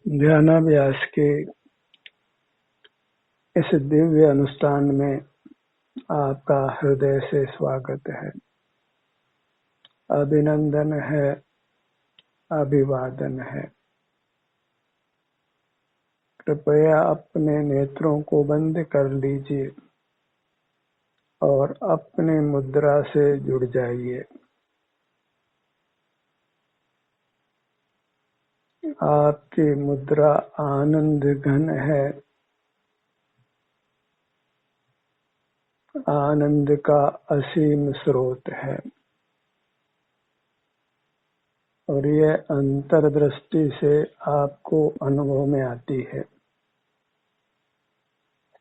ध्यानाभ्यास के इस दिव्य अनुष्ठान में आपका हृदय से स्वागत है, अभिनंदन है, अभिवादन है। कृपया अपने नेत्रों को बंद कर लीजिए और अपने मुद्रा से जुड़ जाइए। आपकी मुद्रा आनंद घन है, आनंद का असीम स्रोत है और यह अंतर्दृष्टि से आपको अनुभव में आती है।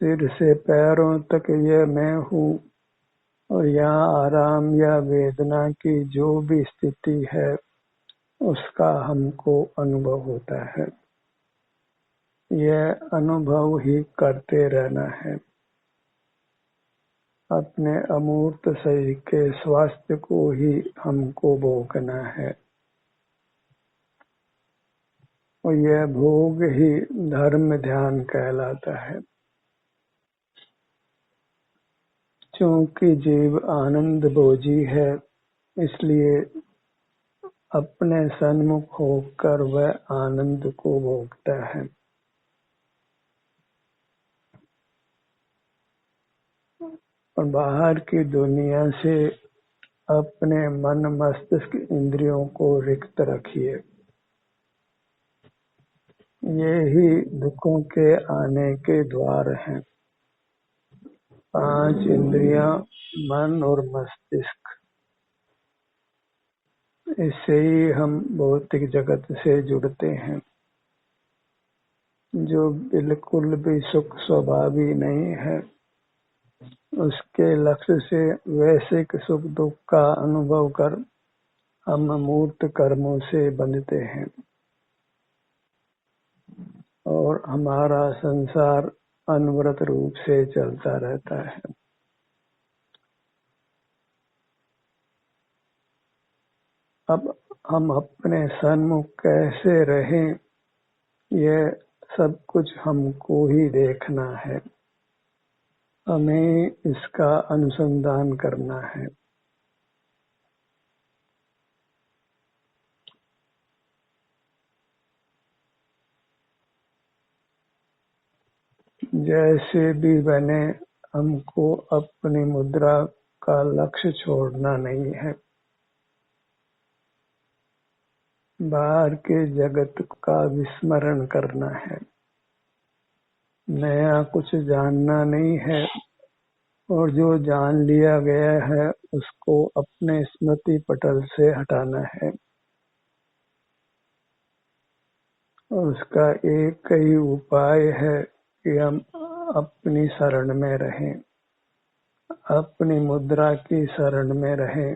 सिर से पैरों तक यह मैं हूँ और यहाँ आराम या वेदना की जो भी स्थिति है उसका हमको अनुभव होता है। यह अनुभव ही करते रहना है। अपने अमूर्त शरीर के स्वास्थ्य को ही हमको भोगना है और यह भोग ही धर्म ध्यान कहलाता है। क्योंकि जीव आनंद भोजी है, इसलिए अपने सन्मुख होकर वह आनंद को भोगता है। और बाहर की दुनिया से अपने मन मस्तिष्क इंद्रियों को रिक्त रखिए। ये ही दुखों के आने के द्वार हैं। 5 इंद्रियां, मन और मस्तिष्क, इससे ही हम भौतिक जगत से जुड़ते हैं, जो बिल्कुल भी सुख स्वभावी नहीं है। उसके लक्ष्य से वैश्विक सुख दुख का अनुभव कर हम अमूर्त कर्मों से बंधते हैं और हमारा संसार अनवरत रूप से चलता रहता है। अब हम अपने सन्मुख कैसे रहें, यह सब कुछ हमको ही देखना है। हमें इसका अनुसंधान करना है। जैसे भी बने, हमको अपनी मुद्रा का लक्ष्य छोड़ना नहीं है। बाहर के जगत का विस्मरण करना है। नया कुछ जानना नहीं है और जो जान लिया गया है उसको अपने स्मृति पटल से हटाना है। और उसका एक ही उपाय है कि हम अपनी शरण में रहें, अपनी मुद्रा की शरण में रहें,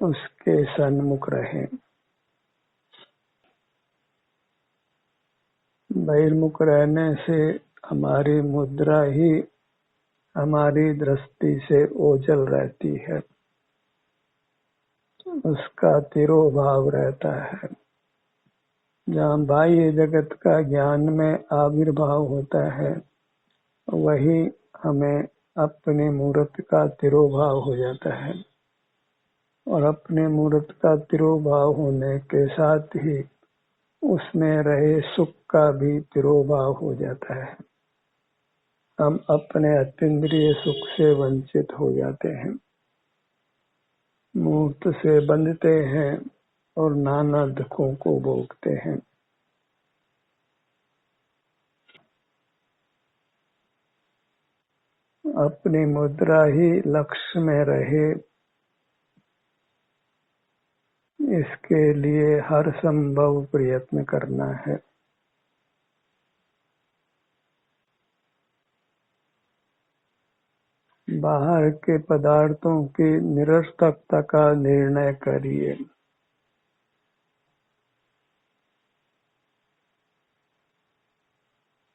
उसके सन्मुख रहें। बहिर्मुख रहने से हमारी मुद्रा ही हमारी दृष्टि से ओझल रहती है, उसका तिरोभाव रहता है। जहाँ बाह्य जगत का ज्ञान में आविर्भाव होता है, वही हमें अपने मूर्त का तिरोभाव हो जाता है और अपने मूर्त का तिरोभाव होने के साथ ही उसमें रहे सुख का भी तिरोभाव हो जाता है। हम अपने अतीन्द्रिय सुख से वंचित हो जाते हैं, मूर्त से बंधते हैं और नाना दुखों को भोगते हैं। अपनी मुद्रा ही लक्ष्य में रहे, इसके लिए हर संभव प्रयत्न करना है। बाहर के पदार्थों की निरर्थकता का निर्णय करिए।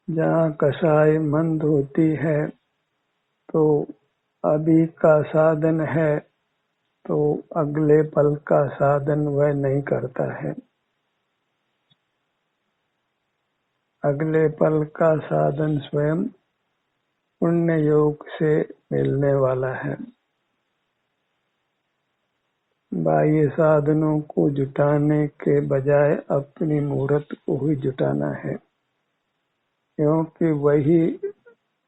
जहाँ कसाई मंद होती है तो अभी का साधन है, तो अगले पल का साधन वह नहीं करता है। अगले पल का साधन स्वयं पुण्य योग से मिलने वाला है। बाह्य साधनों को जुटाने के बजाय अपनी मूर्त को ही जुटाना है, क्योंकि वही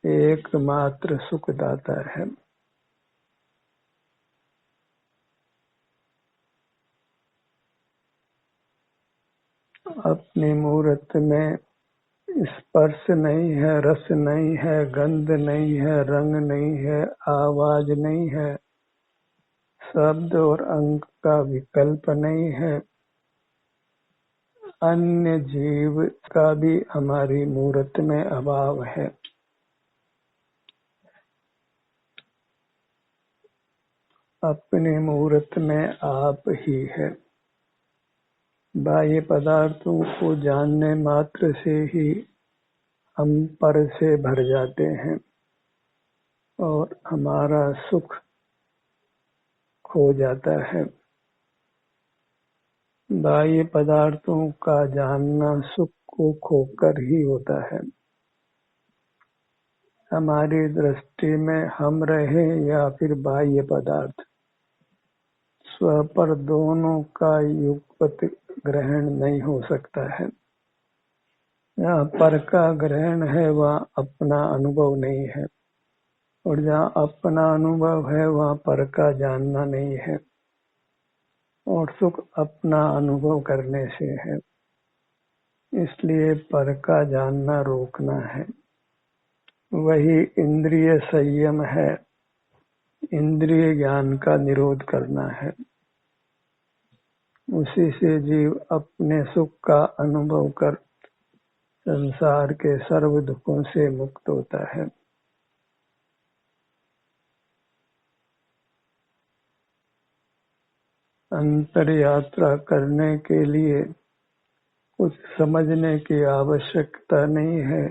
एकमात्र सुखदाता है। अपनी मूर्त में स्पर्श नहीं है, रस नहीं है, गंध नहीं है, रंग नहीं है, आवाज नहीं है, शब्द और अंक का विकल्प नहीं है, अन्य जीव का भी हमारी मूर्त में अभाव है। अपनी मूर्त में आप ही है। बाह्य पदार्थों को जानने मात्र से ही हम पर से भर जाते हैं और हमारा सुख खो जाता है। बाह्य पदार्थों का जानना सुख को खोकर ही होता है। हमारी दृष्टि में हम रहे या फिर बाह्य पदार्थ, स्व पर दोनों का युगपत ग्रहण नहीं हो सकता है। जहाँ पर का ग्रहण है वहाँ अपना अनुभव नहीं है, और जहाँ अपना अनुभव है वहाँ पर का जानना नहीं है, और सुख अपना अनुभव करने से है। इसलिए पर का जानना रोकना है, वही इंद्रिय संयम है। इंद्रिय ज्ञान का निरोध करना है, उसी से जीव अपने सुख का अनुभव कर संसार के सर्व दुखों से मुक्त होता है। अंतर यात्रा करने के लिए कुछ समझने की आवश्यकता नहीं है,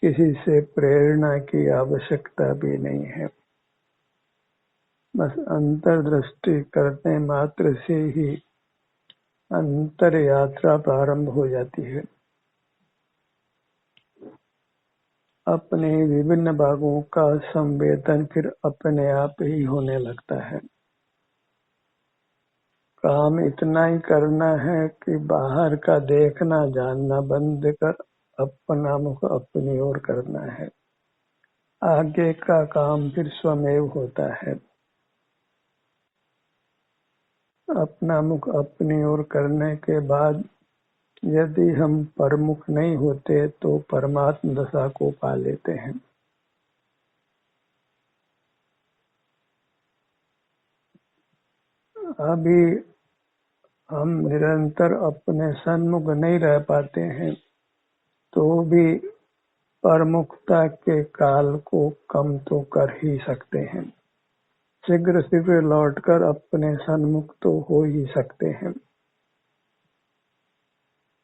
किसी से प्रेरणा की आवश्यकता भी नहीं है। बस अंतर्दृष्टि करने मात्र से ही अंतर यात्रा प्रारंभ हो जाती है। अपने विभिन्न भागों का संवेदन फिर अपने आप ही होने लगता है। काम इतना ही करना है कि बाहर का देखना जानना बंद कर अपना मुख अपनी ओर करना है। आगे का काम फिर स्वमेव होता है। अपना मुख अपनी ओर करने के बाद यदि हम परमुख नहीं होते तो परमात्म दशा को पा लेते हैं। अभी हम निरंतर अपने सन्मुख नहीं रह पाते हैं, तो भी परमुखता के काल को कम तो कर ही सकते हैं। शीघ्र शीघ्र लौटकर अपने सन्मुख तो हो ही सकते हैं।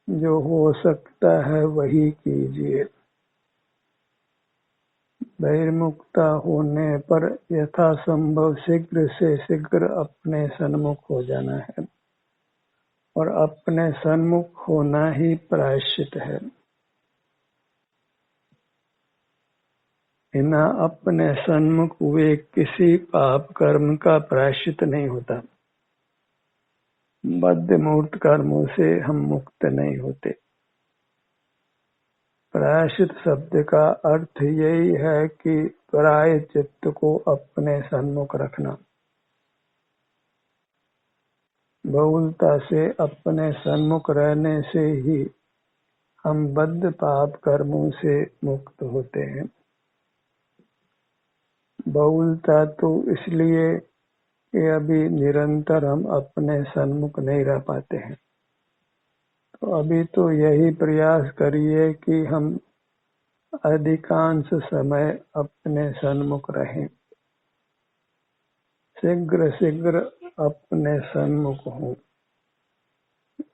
जो हो सकता है वही कीजिए। बहिर्मुखता होने पर यथासंभव शीघ्र से शीघ्र अपने सन्मुख हो जाना है, और अपने सन्मुख होना ही प्रायश्चित है। बिना अपने सन्मुख हुए किसी पाप कर्म का प्रायश्चित नहीं होता। बद्ध मूर्त कर्मों से हम मुक्त नहीं होते। प्रायश्चित शब्द का अर्थ यही है कि पराय चित्त को अपने सन्मुख रखना। बहुलता से अपने सन्मुख रहने से ही हम बद्ध पाप कर्मों से मुक्त होते हैं। बहुलता तो इसलिए कि अभी निरंतर हम अपने सन्मुख नहीं रह पाते हैं। तो अभी तो यही प्रयास करिए कि हम अधिकांश समय अपने सन्मुख रहें, शीघ्र शीघ्र अपने सन्मुख हों।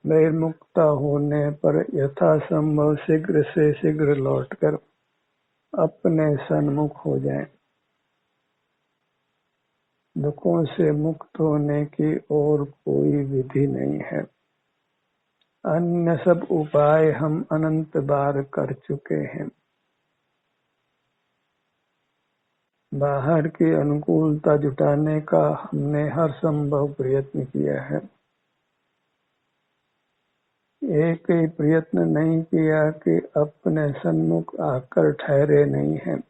बहिर्मुखता होने पर यथासंभव शीघ्र से शीघ्र लौटकर अपने सन्मुख हो जाएं। दुखों से मुक्त होने की और कोई विधि नहीं है। अन्य सब उपाय हम अनंत बार कर चुके हैं। बाहर की अनुकूलता जुटाने का हमने हर संभव प्रयत्न किया है। एक ही प्रयत्न नहीं किया कि अपने सन्मुख आकर ठहरे नहीं हैं।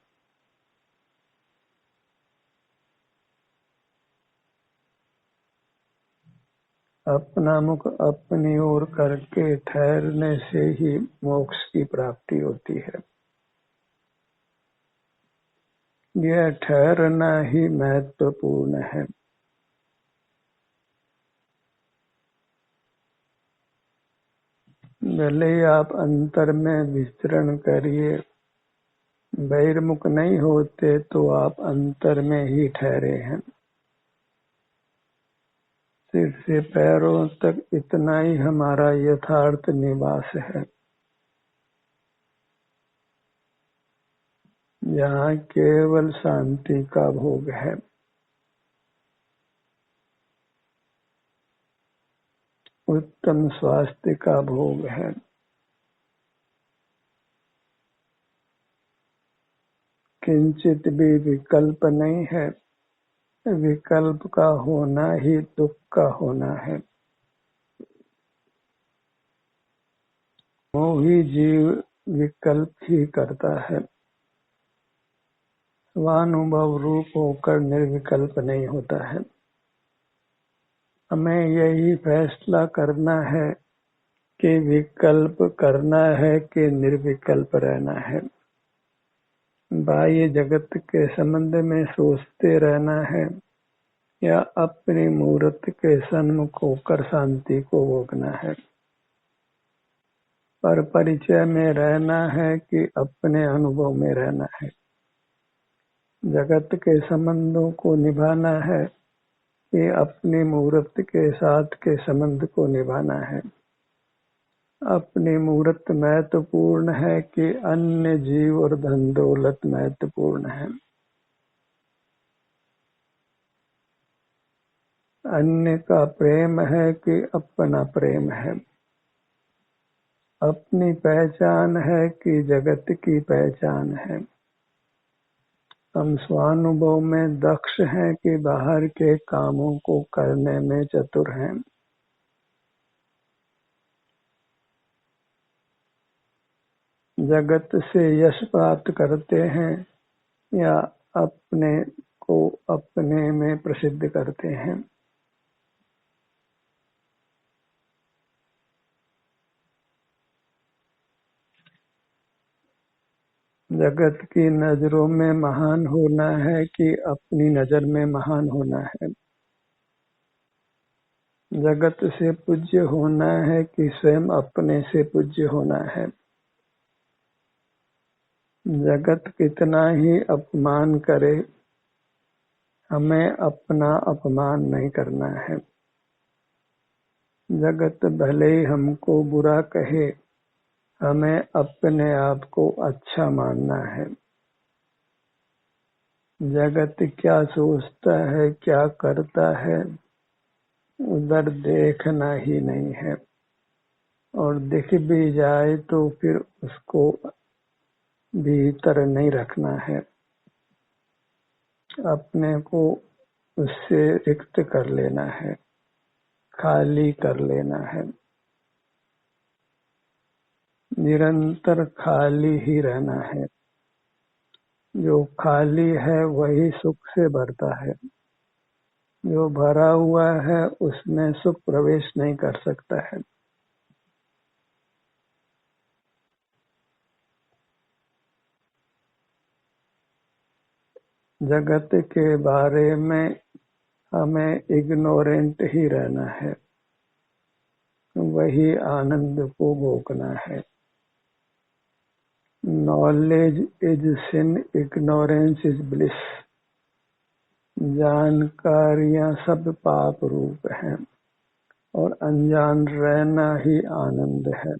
अपना मुख अपनी ओर करके ठहरने से ही मोक्ष की प्राप्ति होती है। यह ठहरना ही महत्वपूर्ण है। भले ही आप अंतर में विचरण करिए, बहिर्मुख नहीं होते तो आप अंतर में ही ठहरे हैं। सिर से पैरों तक इतना ही हमारा यथार्थ निवास है, जहाँ केवल शांति का भोग है। उत्तम स्वास्थ्य का भोग है। किंचित भी विकल्प नहीं है। विकल्प का होना ही दुख का होना है। मोही जीव विकल्प ही करता है। स्वानुभव रूप होकर निर्विकल्प नहीं होता है। हमें यही फैसला करना है कि विकल्प करना है कि निर्विकल्प रहना है। बाह्य जगत के संबंध में सोचते रहना है या अपनी मूर्त के सन्मुख होकर शांति को भोगना है। पर परिचय में रहना है कि अपने अनुभव में रहना है। जगत के संबंधों को निभाना है कि अपनी मूर्त के साथ के संबंध को निभाना है। अपनी मूर्त महत्वपूर्ण है कि अन्य जीव और धन दौलत महत्वपूर्ण है। अन्य का प्रेम है कि अपना प्रेम है। अपनी पहचान है कि जगत की पहचान है। हम स्वानुभव में दक्ष हैं कि बाहर के कामों को करने में चतुर हैं। जगत से यश प्राप्त करते हैं या अपने को अपने में प्रसिद्ध करते हैं। जगत की नजरों में महान होना है कि अपनी नजर में महान होना है। जगत से पूज्य होना है कि स्वयं अपने से पूज्य होना है। जगत कितना ही अपमान करे, हमें अपना अपमान नहीं करना है। जगत भले ही हमको बुरा कहे, हमें अपने आप को अच्छा मानना है। जगत क्या सोचता है, क्या करता है, उधर देखना ही नहीं है। और दिख भी जाए तो फिर उसको भीतर नहीं रखना है। अपने को उससे रिक्त कर लेना है, खाली कर लेना है। निरंतर खाली ही रहना है। जो खाली है वही सुख से भरता है। जो भरा हुआ है उसमें सुख प्रवेश नहीं कर सकता है। जगत के बारे में हमें इग्नोरेंट ही रहना है, वही आनंद को भोगना है। Knowledge is sin, ignorance is bliss. जानकारियां सब पाप रूप हैं और अनजान रहना ही आनंद है।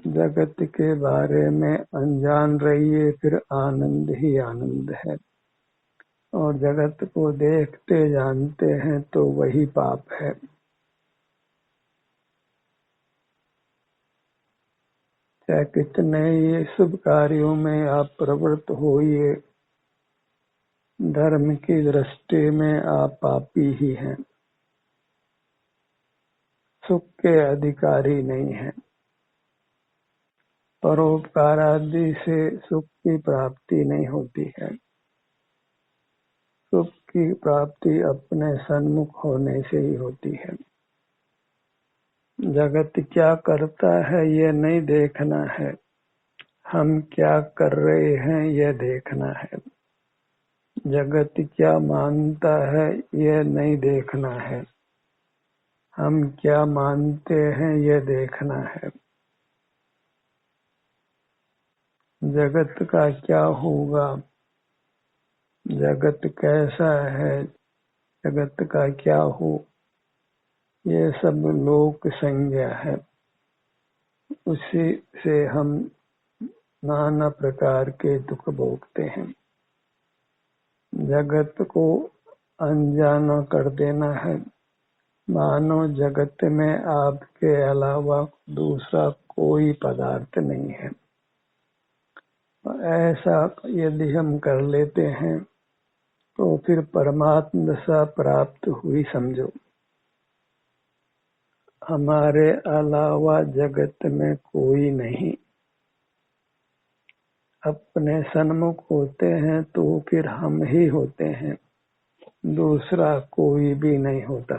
जगत के बारे में अनजान रहिए, फिर आनंद ही आनंद है। और जगत को देखते जानते हैं तो वही पाप है। चाहे कितने ही शुभ कार्यों में आप प्रवृत्त होइए, धर्म की दृष्टि में आप पापी ही हैं, सुख के अधिकारी नहीं हैं। परोपकार आदि से सुख की प्राप्ति नहीं होती है। सुख की प्राप्ति अपने सन्मुख होने से ही होती है। जगत क्या करता है ये नहीं देखना है, हम क्या कर रहे हैं ये देखना है। जगत क्या मानता है ये नहीं देखना है, हम क्या मानते हैं ये देखना है। जगत का क्या होगा, जगत कैसा है, जगत का क्या हो, ये सब लोक संज्ञा है। उसी से हम नाना प्रकार के दुख भोगते हैं। जगत को अनजाना कर देना है, मानो जगत में आपके अलावा दूसरा कोई पदार्थ नहीं है। ऐसा यदि हम कर लेते हैं तो फिर परमात्मा दशा प्राप्त हुई समझो। हमारे अलावा जगत में कोई नहीं। अपने सन्मुख होते हैं तो फिर हम ही होते हैं, दूसरा कोई भी नहीं होता।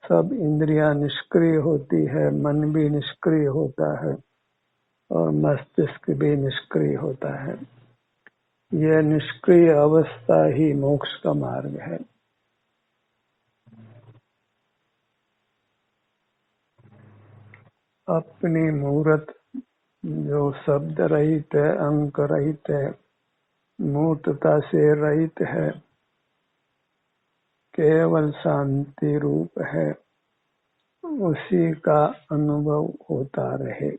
सब इंद्रियां निष्क्रिय होती है, मन भी निष्क्रिय होता है और मस्तिष्क भी निष्क्रिय होता है। यह निष्क्रिय अवस्था ही मोक्ष का मार्ग है। अपनी मूर्त जो शब्द रहित है, अंक रहित है, मूर्तता से रहित है, केवल शांति रूप है, उसी का अनुभव होता रहे।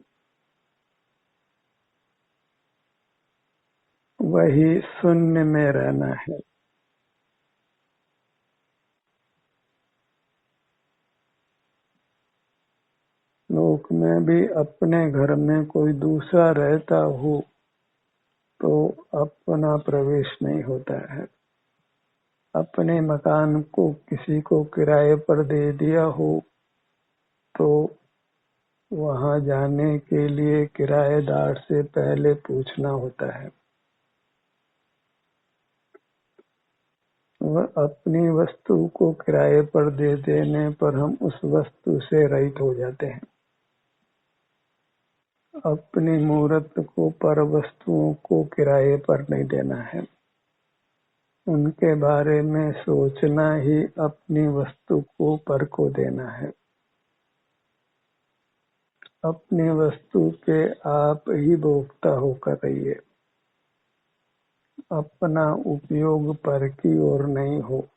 वही शून्य में रहना है। लोक में भी अपने घर में कोई दूसरा रहता हो तो अपना प्रवेश नहीं होता है। अपने मकान को किसी को किराए पर दे दिया हो तो वहां जाने के लिए किराएदार से पहले पूछना होता है। वह अपनी वस्तु को किराए पर दे देने पर हम उस वस्तु से रहित हो जाते हैं। अपनी मूर्त को पर वस्तुओं को किराए पर नहीं देना है। उनके बारे में सोचना ही अपनी वस्तु को पर को देना है। अपनी वस्तु के आप ही भोक्ता होकर रहिए। अपना उपयोग पर की ओर नहीं हो।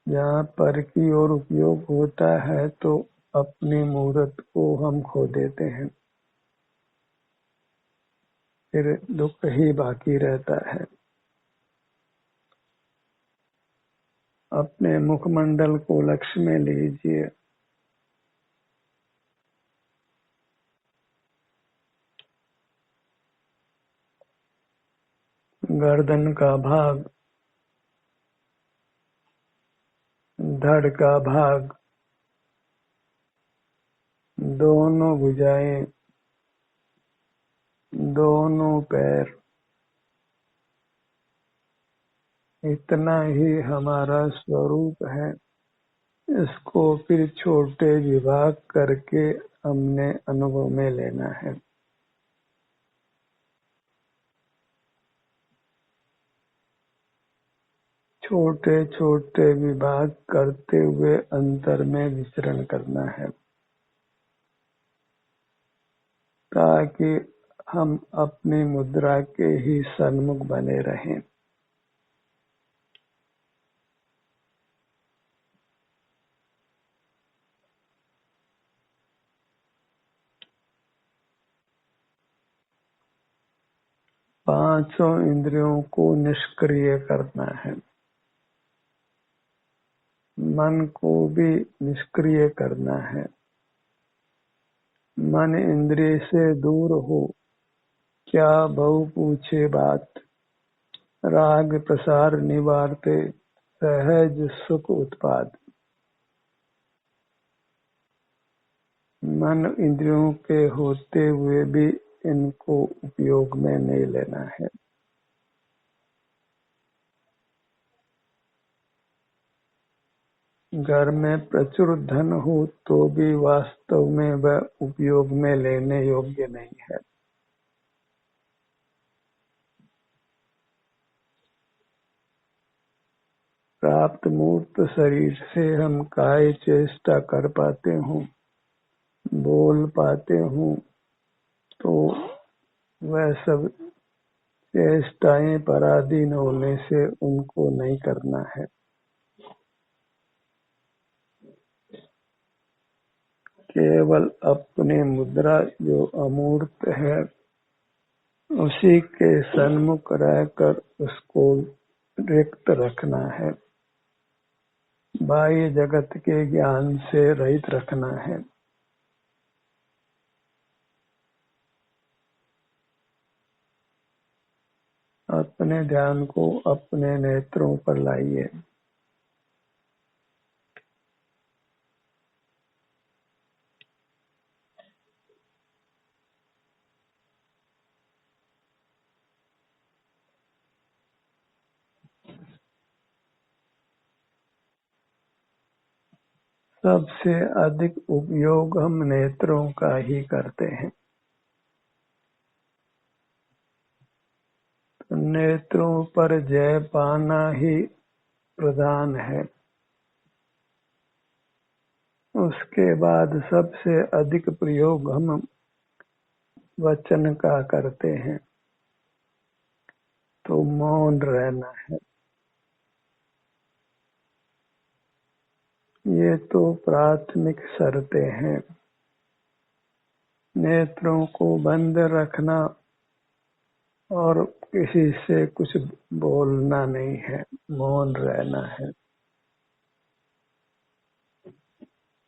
जहाँ पर की ओर उपयोग होता है तो अपनी मूर्त को हम खो देते हैं, फिर दुख ही बाकी रहता है। अपने मुखमंडल को लक्ष्य में लीजिए। गर्दन का भाग, धड़ का भाग, दोनों भुजाएं, दोनों पैर, इतना ही हमारा स्वरूप है। इसको फिर छोटे विभाग करके हमने अनुभव में लेना है। छोटे छोटे विभाग करते हुए अंतर में विचरण करना है ताकि हम अपनी मुद्रा के ही सन्मुख बने रहें। पांचों इंद्रियों को निष्क्रिय करना है। मन को भी निष्क्रिय करना है। मन इंद्रिय से दूर हो, क्या बहु पूछे बात, राग प्रसार निवारते, सहज सुख उत्पाद। मन इंद्रियों के होते हुए भी इनको उपयोग में नहीं लेना है। घर में प्रचुर धन हो तो भी वास्तव में वह उपयोग में लेने योग्य नहीं है। प्राप्त मूर्त शरीर से हम काय चेष्टा कर पाते हूँ, बोल पाते हूँ, तो वह सब चेष्टाएं पराधीन होने से उनको नहीं करना है। केवल अपनी मुद्रा जो अमूर्त है उसी के सन्मुख रहकर उसको रिक्त रखना है, बाह्य जगत के ज्ञान से रहित रखना है। अपने ध्यान को अपने नेत्रों पर लाइए। सबसे अधिक उपयोग हम नेत्रों का ही करते हैं। तो नेत्रों पर जय पाना ही प्रधान है। उसके बाद सबसे अधिक प्रयोग हम वचन का करते हैं, तो मौन रहना है। ये तो प्राथमिक शर्तें हैं। नेत्रों को बंद रखना और किसी से कुछ बोलना नहीं है, मौन रहना है।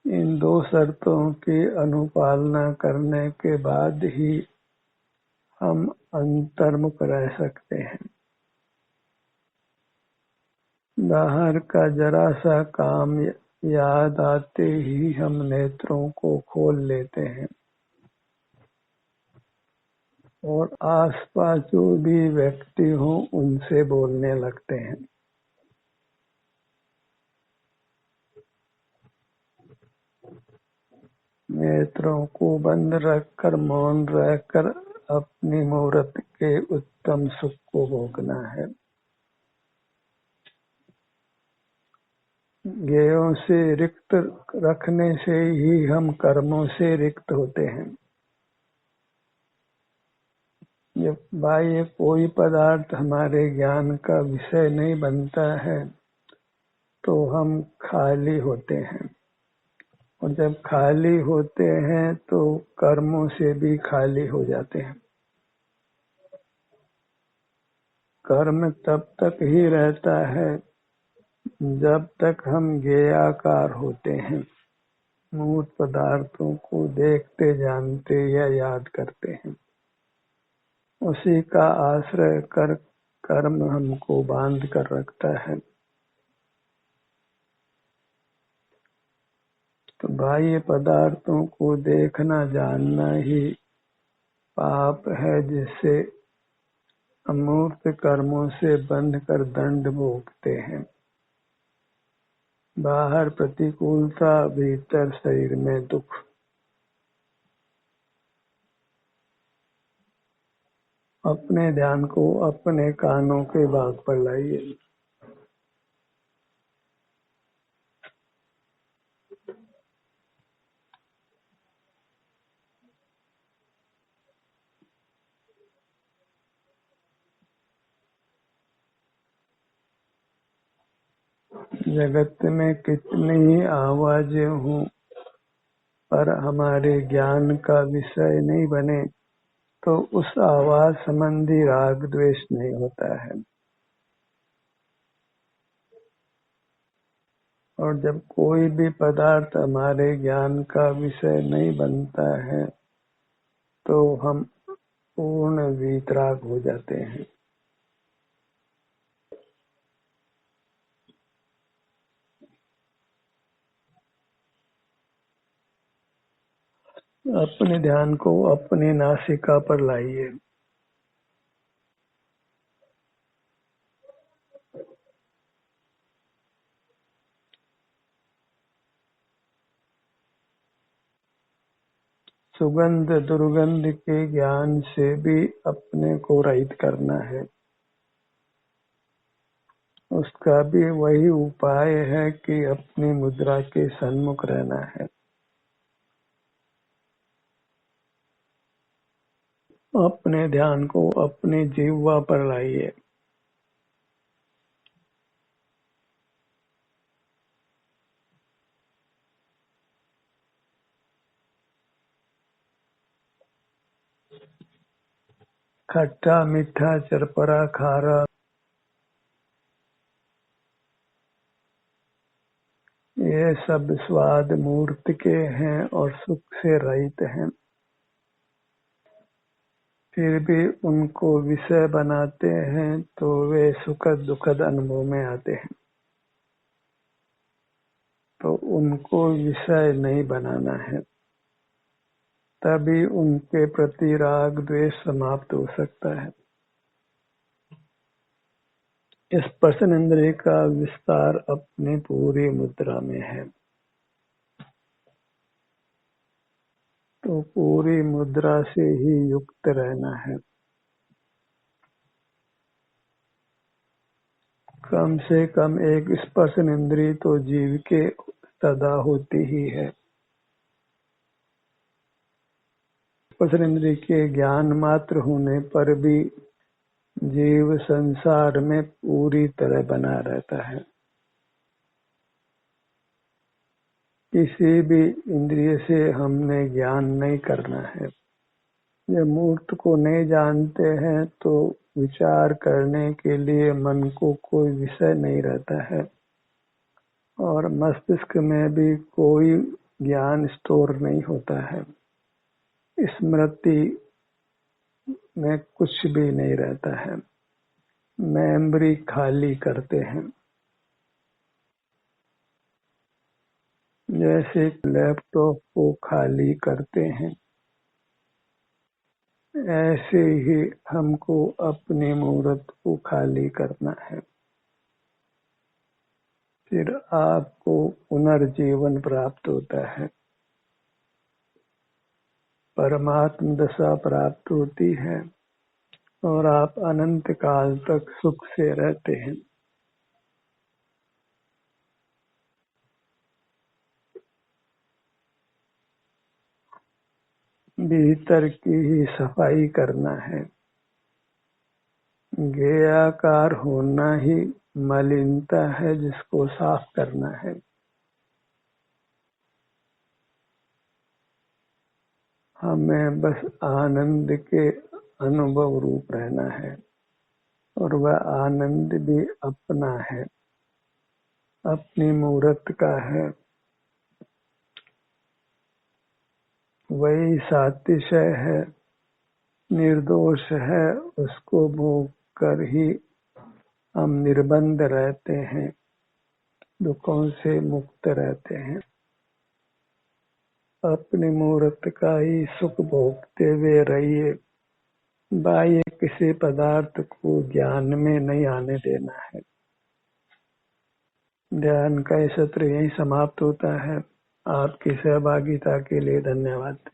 इन दो शर्तों की अनुपालना करने के बाद ही हम अंतर्मुख रह सकते हैं। बाहर का जरा सा काम याद आते ही हम नेत्रों को खोल लेते हैं और आसपास जो भी व्यक्ति हो उनसे बोलने लगते हैं। नेत्रों को बंद रखकर मौन रहकर अपनी मूर्त के उत्तम सुख को भोगना है। ज्ञेयों से रिक्त रखने से ही हम कर्मों से रिक्त होते हैं। जब बाह्य कोई पदार्थ हमारे ज्ञान का विषय नहीं बनता है तो हम खाली होते हैं, और जब खाली होते हैं तो कर्मों से भी खाली हो जाते हैं। कर्म तब तक ही रहता है जब तक हम ज्ञेयाकार होते हैं, मूर्त पदार्थों को देखते, जानते या याद करते हैं। उसी का आश्रय कर कर्म हमको बांध कर रखता है। तो बाह्य पदार्थों को देखना जानना ही पाप है, जिससे अमूर्त कर्मों से बंध कर दंड भोगते हैं। बाहर प्रतिकूलता, भीतर शरीर में दुख। अपने ध्यान को अपने कानों के भाग पर लाइए। जगत में कितनी ही आवाजें हों, पर हमारे ज्ञान का विषय नहीं बने तो उस आवाज संबंधी राग द्वेष नहीं होता है। और जब कोई भी पदार्थ हमारे ज्ञान का विषय नहीं बनता है तो हम पूर्ण वीतराग हो जाते हैं। अपने ध्यान को अपनी नासिका पर लाइए। सुगंध दुर्गंध के ज्ञान से भी अपने को रहित करना है। उसका भी वही उपाय है कि अपनी मुद्रा के सन्मुख रहना है। अपने ध्यान को अपनी जिह्वा पर लाइए। खट्टा मीठा चरपरा खारा ये सब स्वाद मूर्त के हैं और सुख से रहित हैं, फिर भी उनको विषय बनाते हैं तो वे सुखद दुखद अनुभव में आते हैं। तो उनको विषय नहीं बनाना है, तभी उनके प्रति राग द्वेष समाप्त हो सकता है। स्पर्शन इंद्रिय का विस्तार अपनी पूरी मुद्रा में है। तो पूरी मुद्रा से ही युक्त रहना है। कम से कम एक स्पर्शन इंद्रिय तो जीव के सदा होती ही है। स्पर्शन इंद्रिय के ज्ञान मात्र होने पर भी जीव संसार में पूरी तरह बना रहता है। किसी भी इंद्रिय से हमने ज्ञान नहीं करना है। जब मूर्त को नहीं जानते हैं तो विचार करने के लिए मन को कोई विषय नहीं रहता है और मस्तिष्क में भी कोई ज्ञान स्टोर नहीं होता है। स्मृति में कुछ भी नहीं रहता है। मेमोरी खाली करते हैं। जैसे लैपटॉप को खाली करते हैं, ऐसे ही हमको अपने मूर्त को खाली करना है। फिर आपको पुनर्जीवन प्राप्त होता है, परमात्म दशा प्राप्त होती है और आप अनंत काल तक सुख से रहते हैं। भीतर की ही सफाई करना है। ज्ञेयाकार होना ही मलिनता है जिसको साफ करना है। हमें बस आनंद के अनुभव रूप रहना है और वह आनंद भी अपना है, अपनी मूर्त का है। वही सातिशय है, निर्दोष है, उसको भोग कर ही हम निर्बंध रहते हैं, दुखों से मुक्त रहते हैं। अपनी मूर्त का ही सुख भोगते हुए रहिए। बाह्य किसी पदार्थ को ज्ञान में नहीं आने देना है। ध्यान का सत्र यही समाप्त होता है। आपकी सहभागिता के लिए धन्यवाद।